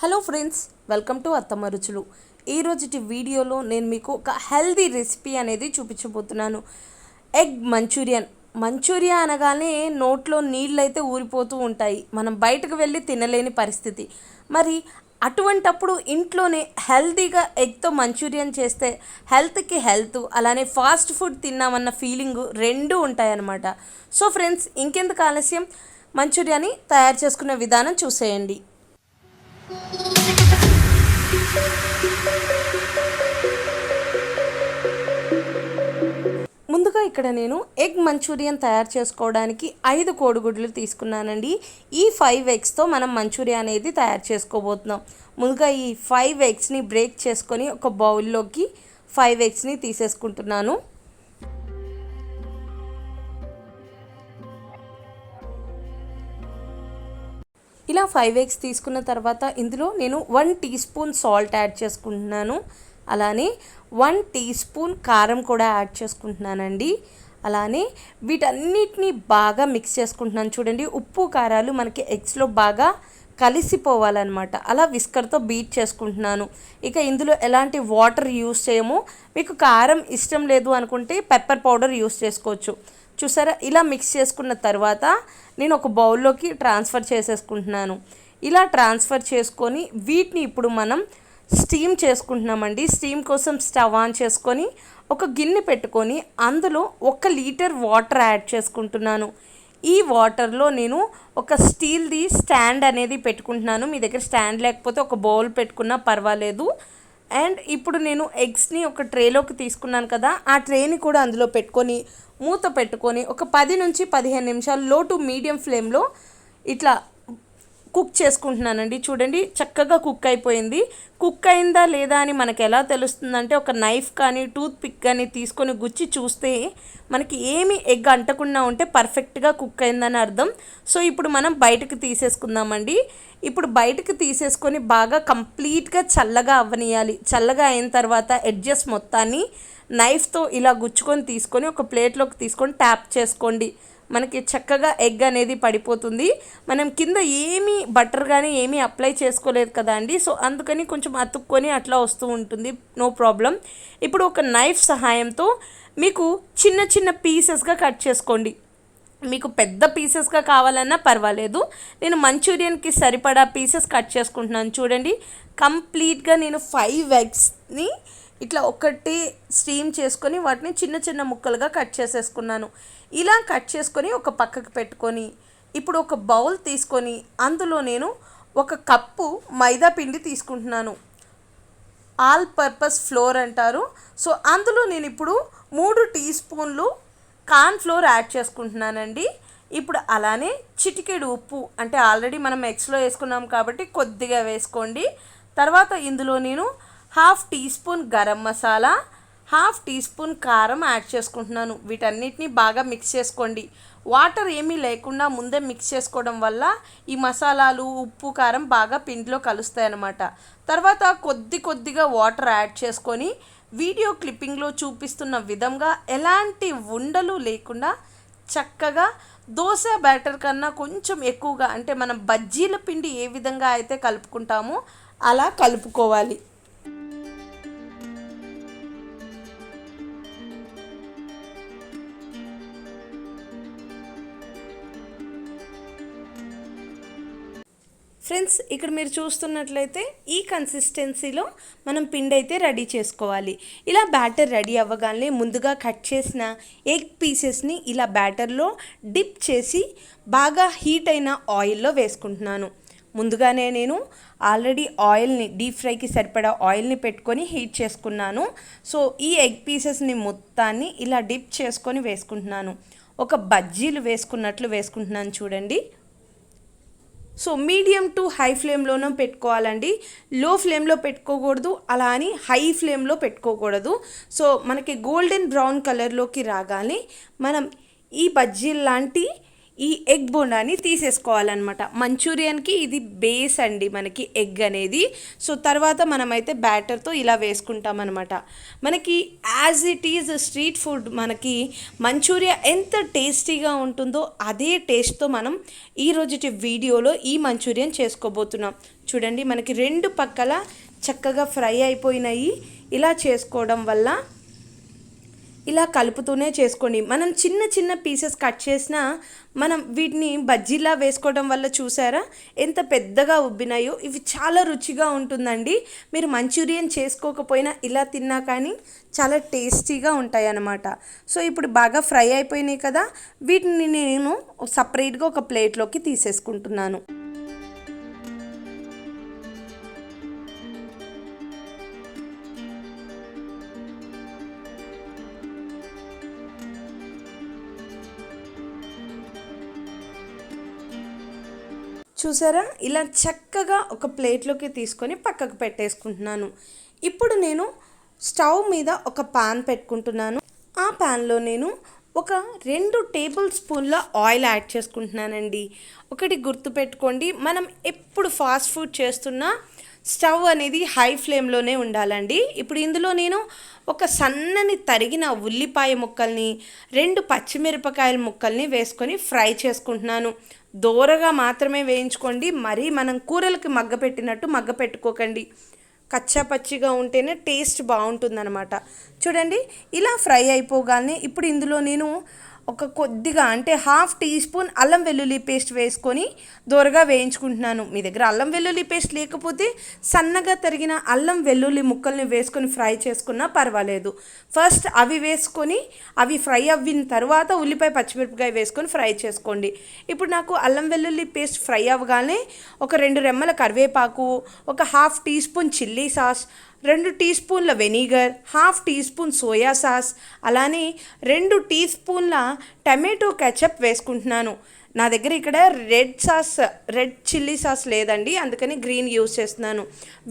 Hello friends, welcome to అత్తమ్మ రుచులు. ఈరోజుటి వీడియోలో నేను మీకు ఒక హెల్దీ రెసిపీ అనేది చూపించబోతున్నాను. Egg Manchurian. మంచూరియా అనగానే నోట్లో నీళ్ళు అయితే ఊరిపోతూ ఉంటాయి. మనం బయటకు వెళ్ళి తినలేని పరిస్థితి. మరి అటువంటప్పుడు ఇంట్లోనే హెల్తీగా ఎగ్తో మంచూరియన్ చేస్తే హెల్త్కి హెల్త్, అలానే ఫాస్ట్ ఫుడ్ తిన్నామన్న ఫీలింగ్ రెండూ ఉంటాయన్నమాట. సో ఫ్రెండ్స్, ఇంకెందుకు ఆలస్యం, మంచూరియాని తయారు చేసుకునే విధానం చూసేయండి. ముందుగా ఇక్కడ నేను ఎగ్ మంచూరియన్ తయారు చేసుకోవడానికి 5 కోడిగుడ్లు తీసుకున్నానండి. ఈ 5 ఎగ్స్తో మనం మంచూరియా అనేది తయారు చేసుకోబోతున్నాం. ముందుగా ఈ 5 ఎగ్స్ని బ్రేక్ చేసుకొని ఒక బౌల్లోకి 5 ఎగ్స్ని తీసేసుకుంటున్నాను. ఇలా 5 ఎగ్స్ తీసుకున్న తర్వాత ఇందులో నేను 1 టీ స్పూన్ సాల్ట్ యాడ్ చేసుకుంటున్నాను. అలానే 1 టీ స్పూన్ కారం కూడా యాడ్ చేసుకుంటున్నానండి. అలానే వీటన్నిటిని బాగా మిక్స్ చేసుకుంటున్నాను. చూడండి, ఉప్పు కారాలు మనకి ఎగ్స్లో బాగా కలిసిపోవాలన్నమాట. అలా విస్కర్తో బీట్ చేసుకుంటున్నాను. ఇక ఇందులో ఎలాంటి వాటర్ యూస్ చేయము. మీకు కారం ఇష్టం లేదు అనుకుంటే పెప్పర్ పౌడర్ యూస్ చేసుకోవచ్చు. చూసారా, ఇలా మిక్స్ చేసుకున్న తర్వాత నేను ఒక బౌల్లోకి ట్రాన్స్ఫర్ చేసేసుకుంటున్నాను. ఇలా ట్రాన్స్ఫర్ చేసుకొని వీటిని ఇప్పుడు మనం స్టీమ్ చేసుకుంటున్నామండి. స్టీమ్ కోసం స్టవ్ ఆన్ చేసుకొని ఒక గిన్నె పెట్టుకొని అందులో 1 లీటర్ వాటర్ యాడ్ చేసుకుంటున్నాను. ఈ వాటర్లో నేను ఒక స్టీల్ది స్టాండ్ అనేది పెట్టుకుంటున్నాను. మీ దగ్గర స్టాండ్ లేకపోతే ఒక బౌల్ పెట్టుకున్నా పర్వాలేదు. అండ్ ఇప్పుడు నేను ఎగ్స్ని ఒక ట్రేలోకి తీసుకున్నాను కదా, ఆ ట్రేని కూడా అందులో పెట్టుకొని మూత పెట్టుకొని ఒక 10 నుంచి 15 నిమిషాలు లో టు మీడియం ఫ్లేమ్లో ఇట్లా కుక్ చేసుకుంటున్నానండి. చూడండి, చక్కగా కుక్ అయిపోయింది. కుక్ అయిందా లేదా అని మనకు ఎలా తెలుస్తుందంటే ఒక నైఫ్ కానీ టూత్ పిక్ కానీ తీసుకొని గుచ్చి చూస్తే మనకి ఏమి ఎగ్ అంటకుండా ఉంటే పర్ఫెక్ట్గా కుక్ అయిందని అర్థం. సో ఇప్పుడు మనం బయటకు తీసేసుకుందామండి. ఇప్పుడు బయటకు తీసేసుకొని బాగా కంప్లీట్గా చల్లగా అవ్వనియాలి. చల్లగా అయిన తర్వాత ఎడ్జెస్ మొత్తాన్ని నైఫ్తో ఇలా గుచ్చుకొని తీసుకొని ఒక ప్లేట్లోకి తీసుకొని ట్యాప్ చేసుకోండి. మనకి చక్కగా ఎగ్ అనేది పడిపోతుంది. మనం కింద ఏమీ బటర్ కానీ ఏమీ అప్లై చేసుకోలేదు కదా అండి. సో అందుకని కొంచెం అతుక్కొని అట్లా వస్తూ ఉంటుంది, నో ప్రాబ్లం. ఇప్పుడు ఒక నైఫ్ సహాయంతో మీకు చిన్న చిన్న పీసెస్గా కట్ చేసుకోండి. మీకు పెద్ద పీసెస్గా కావాలన్నా పర్వాలేదు. నేను మంచూరియన్కి సరిపడా పీసెస్ కట్ చేసుకుంటున్నాను. చూడండి, కంప్లీట్గా నేను 5 ఎగ్స్ని ఇట్లా ఒకటి స్టీమ్ చేసుకొని వాటిని చిన్న చిన్న ముక్కలుగా కట్ చేసేసుకున్నాను. ఇలా కట్ చేసుకొని ఒక పక్కకు పెట్టుకొని ఇప్పుడు ఒక బౌల్ తీసుకొని అందులో నేను 1 కప్పు మైదా పిండి తీసుకుంటున్నాను. ఆల్ పర్పస్ ఫ్లోర్ అంటారు. సో అందులో నేను ఇప్పుడు 3 టీ స్పూన్లు కార్న్ ఫ్లోర్ యాడ్ చేసుకుంటున్నానండి. ఇప్పుడు అలానే చిటికెడు ఉప్పు, అంటే ఆల్రెడీ మనం ఎగ్స్లో వేసుకున్నాం కాబట్టి కొద్దిగా వేసుకోండి. తర్వాత ఇందులో నేను 1/2 teaspoon garam masala, 1/2 teaspoon కారం యాడ్ చేసుకుంటున్నాను. వీటన్నిటిని బాగా మిక్స్ చేసుకోండి. వాటర్ ఏమీ లేకుండా ముందే మిక్స్ చేసుకోవడం వల్ల ఈ మసాలాలు, ఉప్పు, కారం బాగా పిండిలో కలుస్తాయి అన్నమాట. తర్వాత కొద్దిగా వాటర్ యాడ్ చేసుకొని వీడియో క్లిప్పింగ్లో చూపిస్తున్న విధంగా ఎలాంటి ఉండలు లేకుండా చక్కగా దోశ బ్యాటర్ కన్నా కొంచెం ఎక్కువగా, అంటే మనం బజ్జీల పిండి ఏ విధంగా అయితే కలుపుకుంటామో అలా కలుపుకోవాలి. ఫ్రెండ్స్, ఇక్కడ మీరు చూస్తున్నట్లయితే ఈ కన్సిస్టెన్సీలో మనం పిండి అయితే రెడీ చేసుకోవాలి. ఇలా బ్యాటర్ రెడీ అవ్వగానే ముందుగా కట్ చేసిన ఎగ్ పీసెస్ని ఇలా బ్యాటర్లో డిప్ చేసి బాగా హీట్ అయిన ఆయిల్లో వేసుకుంటున్నాను. ముందుగానే నేను ఆల్రెడీ ఆయిల్ని, డీప్ ఫ్రైకి సరిపడా ఆయిల్ని పెట్టుకొని హీట్ చేసుకున్నాను. సో ఈ ఎగ్ పీసెస్ని మొత్తాన్ని ఇలా డిప్ చేసుకొని వేసుకుంటున్నాను. ఒక బజ్జీలు వేసుకున్నట్లు వేసుకుంటున్నాను. చూడండి, సో మీడియం టు హై ఫ్లేమ్లోనే పెట్టుకోవాలండి. లో ఫ్లేమ్లో పెట్టుకోకూడదు, అలా అని హై ఫ్లేమ్లో పెట్టుకోకూడదు. సో మనకి గోల్డెన్ బ్రౌన్ కలర్లోకి రాగానే మనం ఈ బజ్జీలు లాంటి ఈ ఎగ్ బోండాని తీసేసుకోవాలన్నమాట. మంచూరియన్కి ఇది బేస్ అండి మనకి ఎగ్ అనేది. సో తర్వాత మనమైతే బ్యాటర్తో ఇలా వేసుకుంటామన్నమాట. మనకి as it is street food మనకి మంచూరియా ఎంత టేస్టీగా ఉంటుందో అదే టేస్ట్తో మనం ఈరోజుటి వీడియోలో ఈ మంచూరియన్ చేసుకోబోతున్నాం. చూడండి మనకి రెండు పక్కల చక్కగా ఫ్రై అయిపోయినాయి. ఇలా చేసుకోవడం వల్ల ఇలా కలుపుతూనే చేసుకోండి. మనం చిన్న చిన్న పీసెస్ కట్ చేసినా మనం వీటిని బజ్జీలా వేసుకోవడం వల్ల చూసారా ఎంత పెద్దగా ఉబ్బినాయో. ఇవి చాలా రుచిగా ఉంటుందండి. మీరు మంచూరియన్ చేసుకోకపోయినా ఇలా తిన్నా కానీ చాలా టేస్టీగా ఉంటాయి అన్నమాట. సో ఇప్పుడు బాగా ఫ్రై అయిపోయినాయి కదా, వీటిని నేను సపరేట్గా ఒక ప్లేట్లోకి తీసేసుకుంటున్నాను. చూసారా ఇలా చక్కగా ఒక ప్లేట్లోకి తీసుకొని పక్కకు పెట్టేసుకుంటున్నాను. ఇప్పుడు నేను స్టవ్ మీద ఒక పాన్ పెట్టుకుంటున్నాను. ఆ పాన్లో నేను ఒక 2 టేబుల్ స్పూన్ల ఆయిల్ యాడ్ చేసుకుంటున్నానండి. ఒకటి గుర్తుపెట్టుకోండి, మనం ఎప్పుడు ఫాస్ట్ ఫుడ్ చేస్తున్నా స్టవ్ అనేది హై ఫ్లేమ్లోనే ఉండాలండి. ఇప్పుడు ఇందులో నేను ఒక సన్నని తరిగిన ఉల్లిపాయ ముక్కల్ని 2 పచ్చిమిరపకాయల ముక్కల్ని వేసుకొని ఫ్రై చేసుకుంటున్నాను. దోరగా మాత్రమే వేయించుకోండి, మరీ మనం కూరలకి మగ్గపెట్టినట్టు మగ్గపెట్టుకోకండి. కచ్చా పచ్చిగా ఉంటేనే టేస్ట్ బాగుంటుందన్నమాట. చూడండి ఇలా ఫ్రై అయిపోగానే ఇప్పుడు ఇందులో నేను ఒక కొద్దిగా అంటే 1/2 టీ స్పూన్ అల్లం వెల్లుల్లి పేస్ట్ వేసుకొని దోరగా వేయించుకుంటున్నాను. మీ దగ్గర అల్లం వెల్లుల్లి పేస్ట్ లేకపోతే సన్నగా తరిగిన అల్లం వెల్లుల్లి ముక్కల్ని వేసుకొని ఫ్రై చేసుకున్నా పర్వాలేదు. ఫస్ట్ అవి వేసుకొని అవి ఫ్రై అవ్విన తర్వాత ఉల్లిపాయ పచ్చిమిరపకాయ వేసుకొని ఫ్రై చేసుకోండి. ఇప్పుడు నాకు అల్లం వెల్లుల్లి పేస్ట్ ఫ్రై అవ్వగానే ఒక 2 రెమ్మల కరివేపాకు, ఒక 1/2 టీ స్పూన్ చిల్లీ సాస్, 2 టీ స్పూన్ల vinegar, 1/2 teaspoon soya sauce, అలానే 2 టీ స్పూన్ల టమాటో కెచప్ వేసుకుంటున్నాను. నా దగ్గర ఇక్కడ రెడ్ చిల్లీ సాస్ లేదండి, అందుకని గ్రీన్ యూస్ చేస్తున్నాను.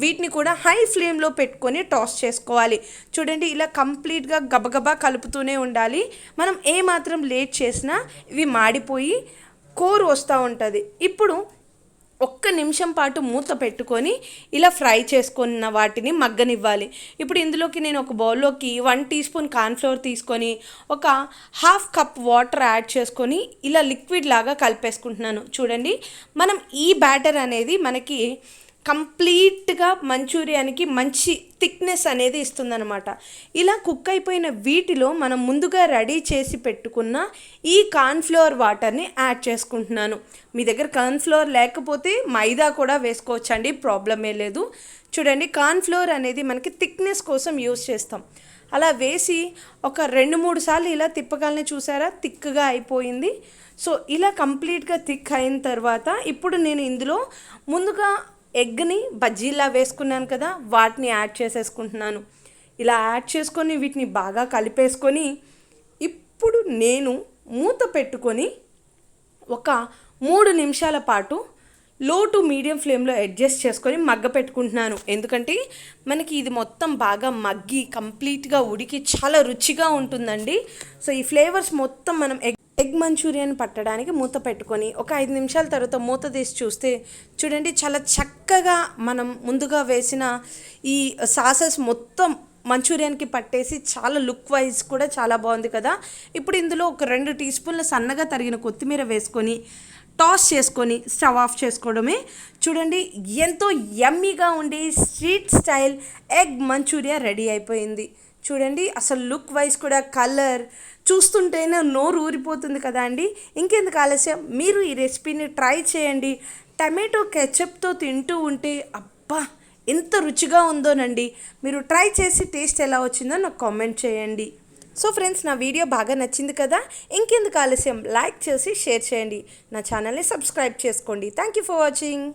వీటిని కూడా హై ఫ్లేమ్లో పెట్టుకొని టాస్ చేసుకోవాలి. చూడండి ఇలా కంప్లీట్గా గబగబా కలుపుతూనే ఉండాలి. మనం ఏమాత్రం లేట్ చేసినా ఇవి మాడిపోయి కోరు వస్తూ ఉంటుంది. ఇప్పుడు 1 నిమిషం పాటు మూత పెట్టుకొని ఇలా ఫ్రై చేసుకున్న వాటిని మగ్గనివ్వాలి. ఇప్పుడు ఇందులోకి నేను ఒక బౌల్లోకి 1 టీ స్పూన్ కార్న్ఫ్లోర్ తీసుకొని ఒక 1/2 కప్ వాటర్ యాడ్ చేసుకొని ఇలా లిక్విడ్ లాగా కలిపేసుకుంటున్నాను. చూడండి మనం ఈ బ్యాటర్ అనేది మనకి కంప్లీట్గా మంచూరియానికి మంచి థిక్నెస్ అనేది ఇస్తుందన్నమాట. ఇలా కుక్ అయిపోయిన వీటిలో మనం ముందుగా రెడీ చేసి పెట్టుకున్న ఈ కార్న్ఫ్లోర్ వాటర్ని యాడ్ చేసుకుంటున్నాను. మీ దగ్గర కార్న్ఫ్లోర్ లేకపోతే మైదా కూడా వేసుకోవచ్చండి, ప్రాబ్లమే లేదు. చూడండి కార్న్ఫ్లోర్ అనేది మనకి థిక్నెస్ కోసం యూస్ చేస్తాం. అలా వేసి ఒక 2-3 సార్లు ఇలా తిప్పగానే చూసారా థిక్గా అయిపోయింది. సో ఇలా కంప్లీట్గా థిక్ అయిన తర్వాత ఇప్పుడు నేను ఇందులో ముందుగా ఎగ్ని బజ్జీలా వేసుకున్నాను కదా, వాటిని యాడ్ చేసేసుకుంటున్నాను. ఇలా యాడ్ చేసుకొని వీటిని బాగా కలిపేసుకొని ఇప్పుడు నేను మూత పెట్టుకొని ఒక 3 నిమిషాల పాటు లో టు మీడియం ఫ్లేమ్లో అడ్జస్ట్ చేసుకొని మగ్గ పెట్టుకుంటున్నాను. ఎందుకంటే మనకి ఇది మొత్తం బాగా మగ్గి కంప్లీట్గా ఉడికి చాలా రుచిగా ఉంటుందండి. సో ఈ ఫ్లేవర్స్ మొత్తం మనం ఎగ్ మంచూరియన్ పట్టడానికి మూత పెట్టుకొని ఒక 5 నిమిషాల తర్వాత మూత తీసి చూస్తే చూడండి చాలా చక్కగా మనం ముందుగా వేసిన ఈ సాసెస్ మొత్తం మంచూరియన్కి పట్టేసి చాలా లుక్ వైజ్ కూడా చాలా బాగుంది కదా. ఇప్పుడు ఇందులో ఒక 2 టీ స్పూన్ల సన్నగా తరిగిన కొత్తిమీర వేసుకొని టాస్ చేసుకొని స్టవ్ ఆఫ్ చేసుకోవడమే. చూడండి ఎంతో యమ్మీగా ఉండే street style egg manchuria ready అయిపోయింది. చూడండి అసలు లుక్ వైజ్ కూడా కలర్ చూస్తుంటేనే నోరు ఊరిపోతుంది కదా అండి. ఇంకెందుకు ఆలస్యం, మీరు ఈ రెసిపీని ట్రై చేయండి. టమాటో కెచప్తో తింటూ ఉంటే అబ్బా ఎంత రుచిగా ఉందోనండి. మీరు ట్రై చేసి టేస్ట్ ఎలా వచ్చిందో నాకు కామెంట్ చేయండి. సో ఫ్రెండ్స్ నా వీడియో బాగా నచ్చింది కదా, ఇంకెందుకు ఆలస్యం లైక్ చేసి షేర్ చేయండి. నా ఛానల్ని సబ్స్క్రైబ్ చేసుకోండి. Thank you for watching.